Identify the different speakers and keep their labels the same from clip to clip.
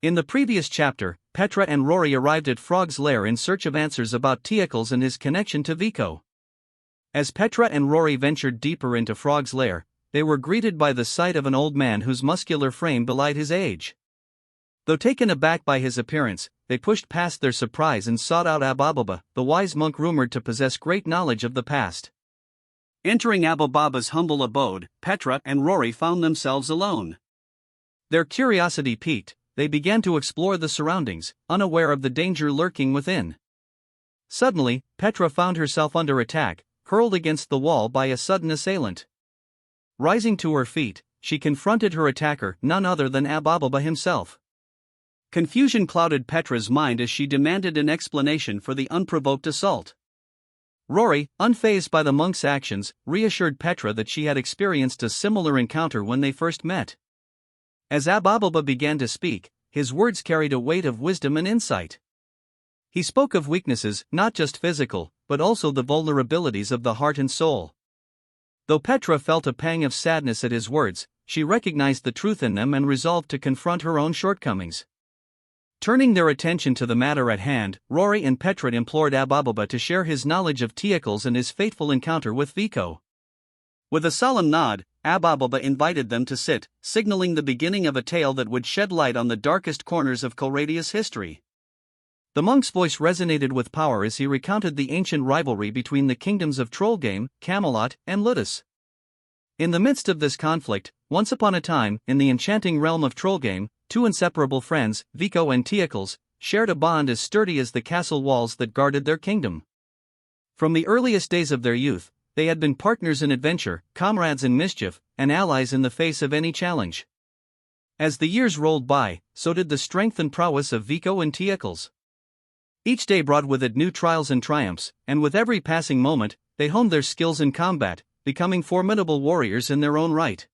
Speaker 1: In the previous chapter, Petra and Rory arrived at Frog's lair in search of answers about Teocles and his connection to Vico. As Petra and Rory ventured deeper into Frog's lair, they were greeted by the sight of an old man whose muscular frame belied his age. Though taken aback by his appearance, they pushed past their surprise and sought out Abababa, the wise monk rumored to possess great knowledge of the past. Entering Abababa's humble abode, Petra and Rory found themselves alone. Their curiosity piqued, they began to explore the surroundings, unaware of the danger lurking within. Suddenly, Petra found herself under attack, hurled against the wall by a sudden assailant. Rising to her feet, she confronted her attacker, none other than Abababa himself. Confusion clouded Petra's mind as she demanded an explanation for the unprovoked assault. Rory, unfazed by the monk's actions, reassured Petra that she had experienced a similar encounter when they first met. As Abababa began to speak, his words carried a weight of wisdom and insight. He spoke of weaknesses, not just physical, but also the vulnerabilities of the heart and soul. Though Petra felt a pang of sadness at his words, she recognized the truth in them and resolved to confront her own shortcomings. Turning their attention to the matter at hand, Rory and Petra implored Abababa to share his knowledge of Teocles and his fateful encounter with Vico. With a solemn nod, Abababa invited them to sit, signaling the beginning of a tale that would shed light on the darkest corners of Colradia's history. The monk's voice resonated with power as he recounted the ancient rivalry between the kingdoms of Trollgame, Camelot, and Ludus. In the midst of this conflict, once upon a time, in the enchanting realm of Trollgame, two inseparable friends, Vico and Teocles, shared a bond as sturdy as the castle walls that guarded their kingdom. From the earliest days of their youth, they had been partners in adventure, comrades in mischief, and allies in the face of any challenge. As the years rolled by, so did the strength and prowess of Vico and Teocles. Each day brought with it new trials and triumphs, and with every passing moment, they honed their skills in combat, becoming formidable warriors in their own right.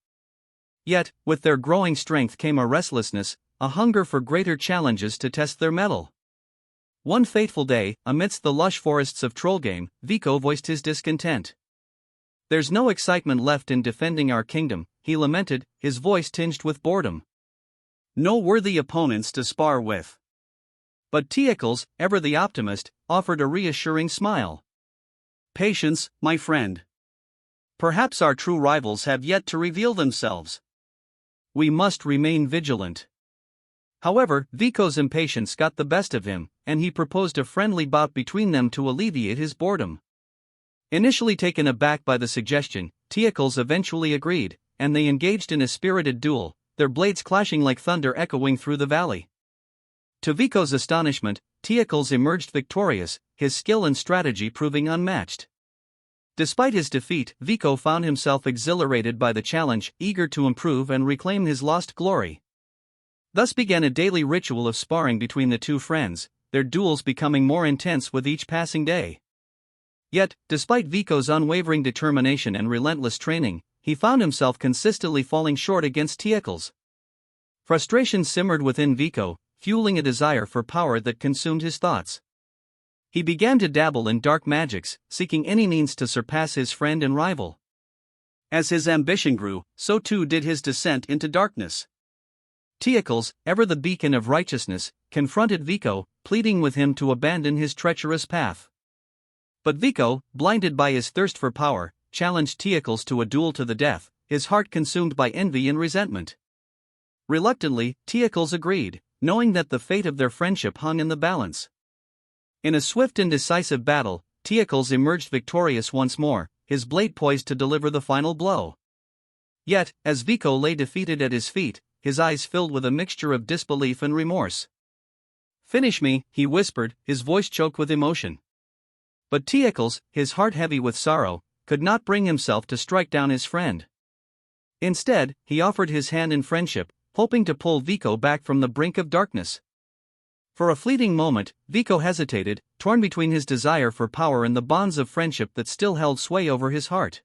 Speaker 1: Yet, with their growing strength came a restlessness, a hunger for greater challenges to test their mettle. One fateful day, amidst the lush forests of Trollgame, Vico voiced his discontent. "There's no excitement left in defending our kingdom," he lamented, his voice tinged with boredom. "No worthy opponents to spar with." But Teocles, ever the optimist, offered a reassuring smile. "Patience, my friend. Perhaps our true rivals have yet to reveal themselves. We must remain vigilant." However, Vico's impatience got the best of him, and he proposed a friendly bout between them to alleviate his boredom. Initially taken aback by the suggestion, Teocles eventually agreed, and they engaged in a spirited duel, their blades clashing like thunder echoing through the valley. To Vico's astonishment, Teocles emerged victorious, his skill and strategy proving unmatched. Despite his defeat, Vico found himself exhilarated by the challenge, eager to improve and reclaim his lost glory. Thus began a daily ritual of sparring between the two friends, their duels becoming more intense with each passing day. Yet, despite Vico's unwavering determination and relentless training, he found himself consistently falling short against Teocles. Frustration simmered within Vico, fueling a desire for power that consumed his thoughts. He began to dabble in dark magics, seeking any means to surpass his friend and rival. As his ambition grew, so too did his descent into darkness. Teocles, ever the beacon of righteousness, confronted Vico, pleading with him to abandon his treacherous path. But Vico, blinded by his thirst for power, challenged Teocles to a duel to the death, his heart consumed by envy and resentment. Reluctantly, Teocles agreed, knowing that the fate of their friendship hung in the balance. In a swift and decisive battle, Teocles emerged victorious once more, his blade poised to deliver the final blow. Yet, as Vico lay defeated at his feet, his eyes filled with a mixture of disbelief and remorse. "Finish me," he whispered, his voice choked with emotion. But Teocles, his heart heavy with sorrow, could not bring himself to strike down his friend. Instead, he offered his hand in friendship, hoping to pull Vico back from the brink of darkness. For a fleeting moment, Vico hesitated, torn between his desire for power and the bonds of friendship that still held sway over his heart.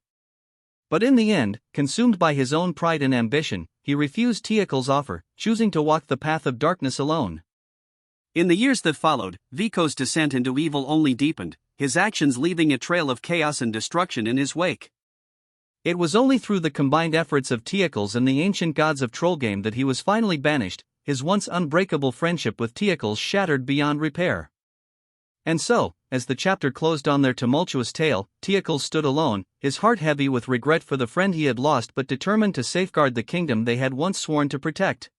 Speaker 1: But in the end, consumed by his own pride and ambition, he refused Teocles' offer, choosing to walk the path of darkness alone. In the years that followed, Vico's descent into evil only deepened, his actions leaving a trail of chaos and destruction in his wake. It was only through the combined efforts of Teocles and the ancient gods of Trollgame that he was finally banished, his once unbreakable friendship with Teocles shattered beyond repair. And so, as the chapter closed on their tumultuous tale, Teocles stood alone, his heart heavy with regret for the friend he had lost but determined to safeguard the kingdom they had once sworn to protect.